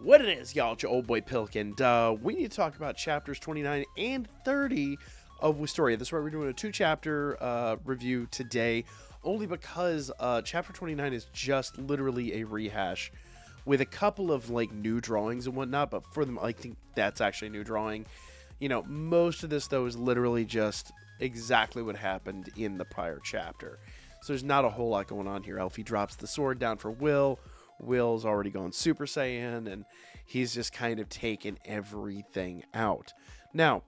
What it is, y'all, it's your old boy Pilk, and we need to talk about chapters 29 and 30 of Wistoria. This is why we're doing a 2-chapter review today, only because chapter 29 is just literally a rehash with a couple of like new drawings and whatnot, but for them, I think that's actually a new drawing. You know, most of this, though, is literally just exactly what happened in the prior chapter. So there's not a whole lot going on here. Elfie drops the sword down for Will. Will's already gone Super Saiyan, and he's just kind of taken everything out. Now,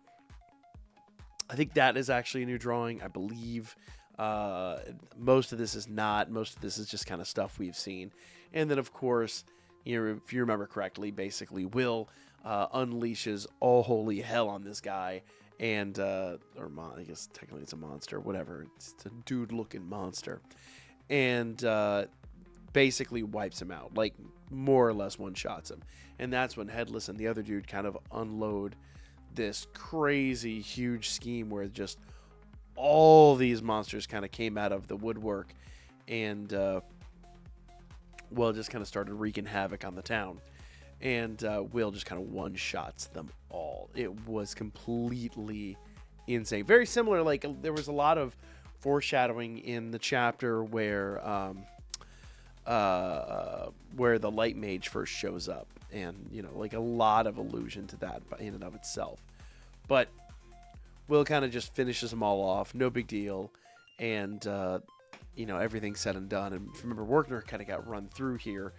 I think that is actually a new drawing, I believe. Most of this is not. Most of this is just kind of stuff we've seen. And then, of course, if you remember correctly, basically, Will unleashes all holy hell on this guy. And, I guess technically it's a monster, whatever. It's a dude-looking monster. And, basically wipes him out, like more or less one-shots him. And that's when Headless and the other dude kind of unload this crazy huge scheme where just all these monsters kind of came out of the woodwork and just kind of started wreaking havoc on the town. And Will just kind of one-shots them all. It was completely insane. Very similar, like there was a lot of foreshadowing in the chapter where the light mage first shows up, and like a lot of allusion to that in and of itself. But Will kind of just finishes them all off, no big deal, and everything's said and done. And remember, Werkner kind of got run through here,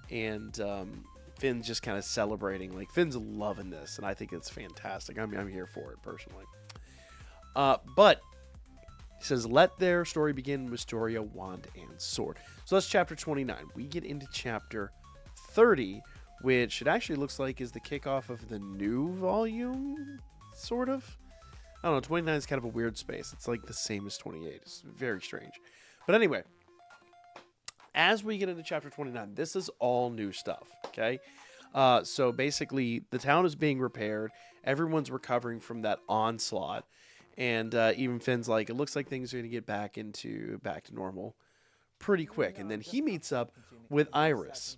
and Finn's just kind of celebrating. Like, Finn's loving this, and I think it's fantastic. I'm here for it personally. But he says, let their story begin, Wistoria, wand, and sword. So that's chapter 29. We get into chapter 30, which it actually looks like is the kickoff of the new volume, sort of. I don't know, 29 is kind of a weird space. It's like the same as 28. It's very strange. But anyway, as we get into chapter 29, this is all new stuff, okay? So basically, the town is being repaired. Everyone's recovering from that onslaught. And even Finn's like, it looks like things are going to get back to normal pretty quick. And then he meets up with Iris.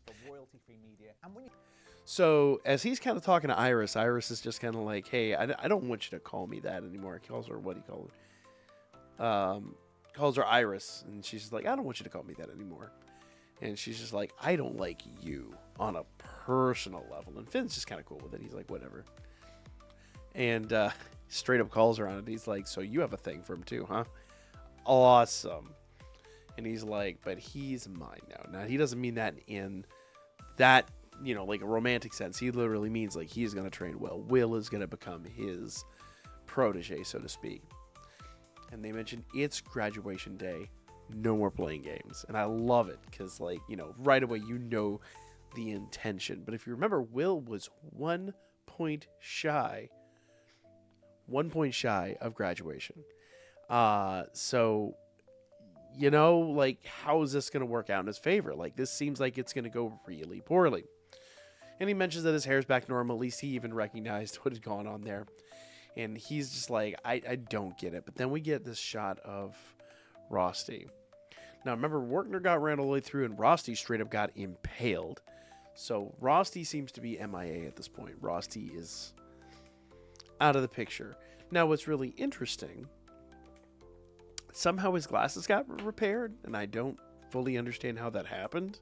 So as he's kind of talking to Iris, Iris is just kind of like, hey, I don't want you to call me that anymore. He calls her, what do you call her? Calls her Iris. And she's just like, I don't want you to call me that anymore. And she's just like, I don't like you on a personal level. And Finn's just kind of cool with it. He's like, whatever. And straight up calls her on it. He's like, so you have a thing for him too, huh? Awesome. And he's like, but he's mine now. Now, he doesn't mean that in that, like a romantic sense. He literally means like he's going to train Will. Will is going to become his protege, so to speak. And they mentioned it's graduation day. No more playing games. And I love it because, like, right away the intention. But if you remember, Will was 1 point shy. 1 point shy of graduation. So, like, how is this going to work out in his favor? Like, this seems like it's going to go really poorly. And he mentions that his hair's back normal. At least he even recognized what had gone on there. And he's just like, I don't get it. But then we get this shot of Rosti. Now, remember, Werkner got ran all the way through, and Rosti straight up got impaled. So, Rosti seems to be MIA at this point. Rosti is out of the picture. Now, what's really interesting, somehow his glasses got repaired, and I don't fully understand how that happened.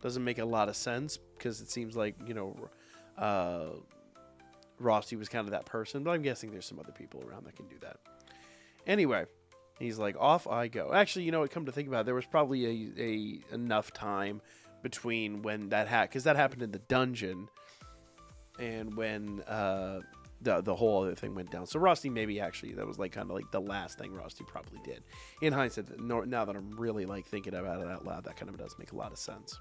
Doesn't make a lot of sense, because it seems like, Rosti was kind of that person, but I'm guessing there's some other people around that can do that. Anyway, he's like, off I go. Actually, come to think about it, there was probably a enough time between when that happened, because that happened in the dungeon, and when the whole other thing went down. So Rosti maybe actually, that was like kind of like the last thing Rosti probably did. In hindsight, now that I'm really like thinking about it out loud, that kind of does make a lot of sense.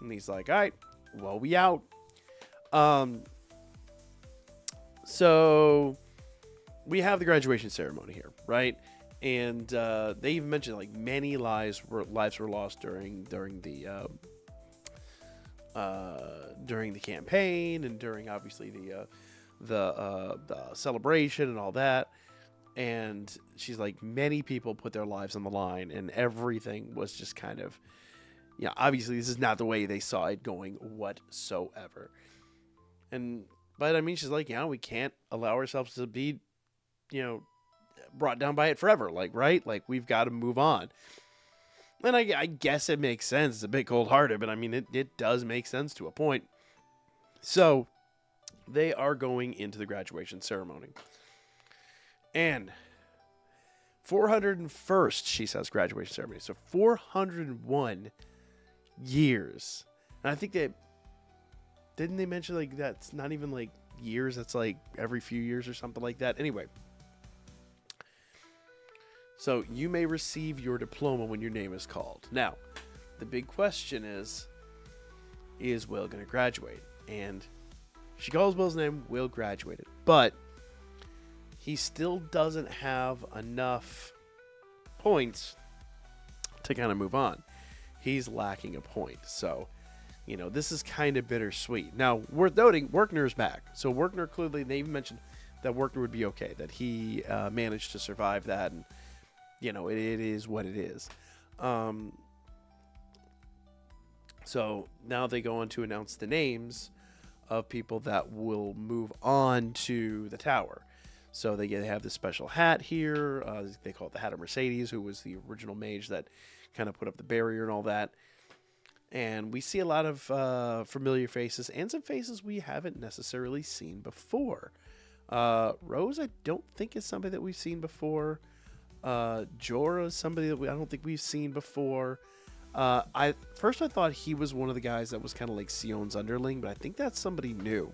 And he's like, all right, well, we out. So we have the graduation ceremony here, right? And they even mentioned like many lives were lost during the campaign, and during obviously the celebration and all that. And she's like, many people put their lives on the line, and everything was just kind of Yeah, obviously this is not the way they saw it going whatsoever. But I mean, she's like, yeah, we can't allow ourselves to be, brought down by it forever. Like, right? Like, we've got to move on. And I guess it makes sense. It's a bit cold-hearted, but I mean, it does make sense to a point. So they are going into the graduation ceremony. And 401st, she says, graduation ceremony. So 401 years. And I think didn't they mention like that's not even like years, that's like every few years or something like that. Anyway. So you may receive your diploma when your name is called. Now, the big question is Will going to graduate? And she calls Will's name, Will graduated. But he still doesn't have enough points to kind of move on. He's lacking a point. So, this is kind of bittersweet. Now, worth noting, Werkner's back. So Werkner clearly, they even mentioned that Werkner would be okay, that he managed to survive that, and it is what it is. So now they go on to announce the names of people that will move on to the tower. So they have this special hat here. They call it the Hat of Mercedes, who was the original mage that kind of put up the barrier and all that. And we see a lot of familiar faces and some faces we haven't necessarily seen before. Rose, I don't think is somebody that we've seen before. Jorah is somebody that I don't think we've seen before. I thought he was one of the guys that was kind of like Sion's underling, but I think that's somebody new.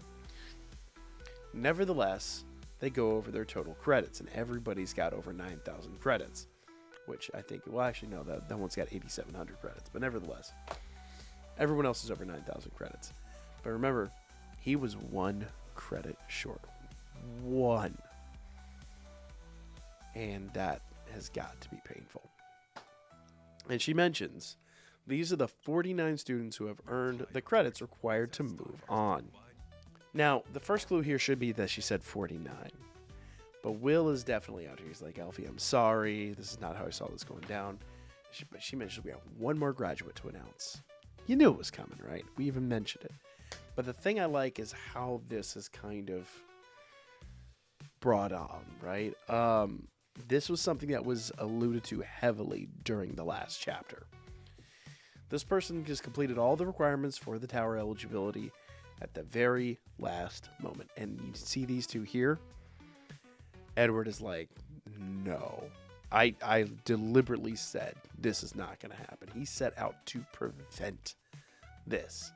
Nevertheless, they go over their total credits, and everybody's got over 9,000 credits, which I think, well, actually, no, that one's got 8,700 credits, but nevertheless, everyone else is over 9,000 credits. But remember, he was 1 credit short. 1. And that has got to be painful. And she mentions, these are the 49 students who have earned the credits required to move on. Now, the first clue here should be that she said 49. But Will is definitely out here. He's like, Alfie, I'm sorry. This is not how I saw this going down. But she mentions we have 1 more graduate to announce. You knew it was coming, right? We even mentioned it. But the thing I like is how this is kind of brought on, right? This was something that was alluded to heavily during the last chapter. This person just completed all the requirements for the tower eligibility at the very last moment. And you see these two here. Edward is like, no. I deliberately said this is not going to happen. He set out to prevent this.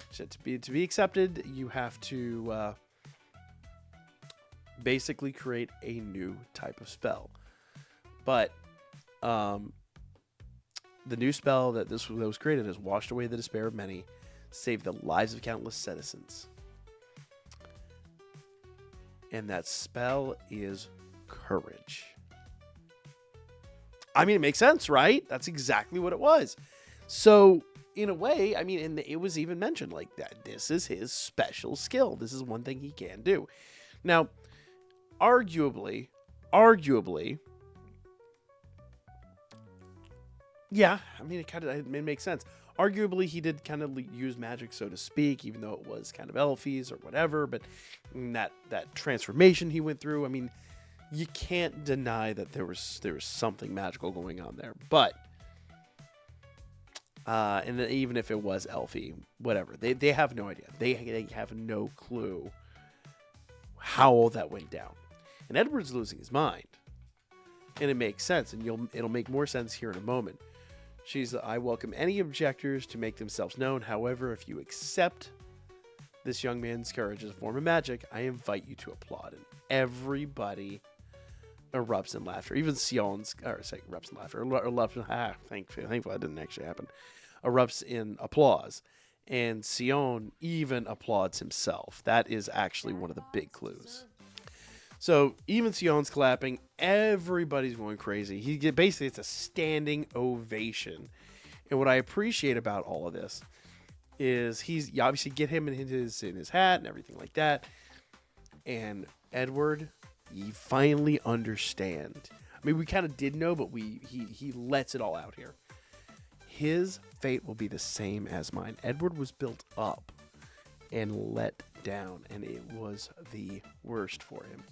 So to be accepted, you have to basically create a new type of spell. But the new spell that was created has washed away the despair of many, saved the lives of countless citizens. And that spell is courage. I mean, it makes sense, right? That's exactly what it was. So, in a way, I mean, and it was even mentioned like that. This is his special skill. This is one thing he can do. Now, arguably, yeah, I mean, it makes sense. Arguably, he did kind of use magic, so to speak, even though it was kind of elfies or whatever. But that transformation he went through, I mean, you can't deny that there was something magical going on there. But and even if it was elfie, whatever, they have no idea. They have no clue how all that went down. And Edward's losing his mind, and it makes sense, and it'll make more sense here in a moment. I welcome any objectors to make themselves known. However, if you accept this young man's courage as a form of magic, I invite you to applaud. And everybody erupts in laughter. Even Sion's, erupts in laughter. Thankfully that didn't actually happen. Erupts in applause. And Sion even applauds himself. That is actually one of the big clues. So even Sion's clapping, everybody's going crazy. Basically, it's a standing ovation. And what I appreciate about all of this is you obviously get him in his hat and everything like that. And Edward, you finally understand. I mean, we kind of did know, but he lets it all out here. his fate will be the same as mine. Edward was built up and let down, and it was the worst for him.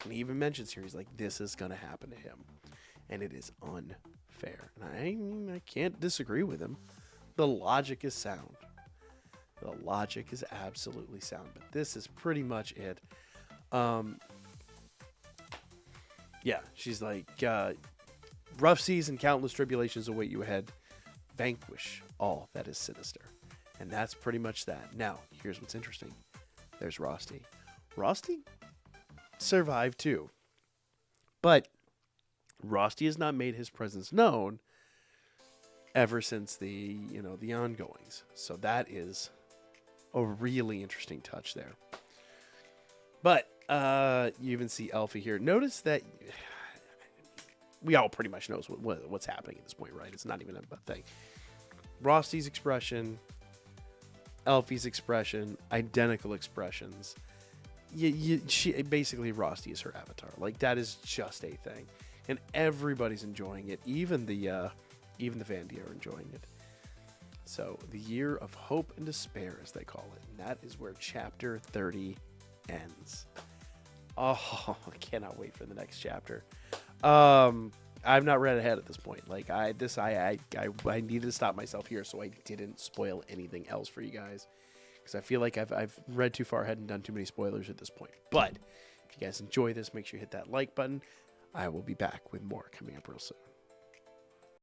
And he even mentions here, he's like, this is going to happen to him, and it is unfair. And I can't disagree with him. The logic is sound. The logic is absolutely sound, but this is pretty much it. Yeah, she's like, rough seas and countless tribulations await you ahead. Vanquish all that is sinister. And that's pretty much that. Now, here's what's interesting. There's Rosti. Rosti survived too. But Rosti has not made his presence known ever since the ongoings. So that is a really interesting touch there. But you even see Elfie here. Notice that we all pretty much knows what's happening at this point, right? It's not even a thing. Rosti's expression, Elfie's expression, identical expressions. She basically, Rosti is her avatar. Like, that is just a thing, and everybody's enjoying it. Even the Vandia are enjoying it. So the year of hope and despair, as they call it, and that is where chapter 30 ends. Oh, I cannot wait for the next chapter. I've not read ahead at this point. Like, I needed to stop myself here so I didn't spoil anything else for you guys, because I feel like I've read too far ahead and done too many spoilers at this point. But if you guys enjoy this, make sure you hit that like button. I will be back with more coming up real soon.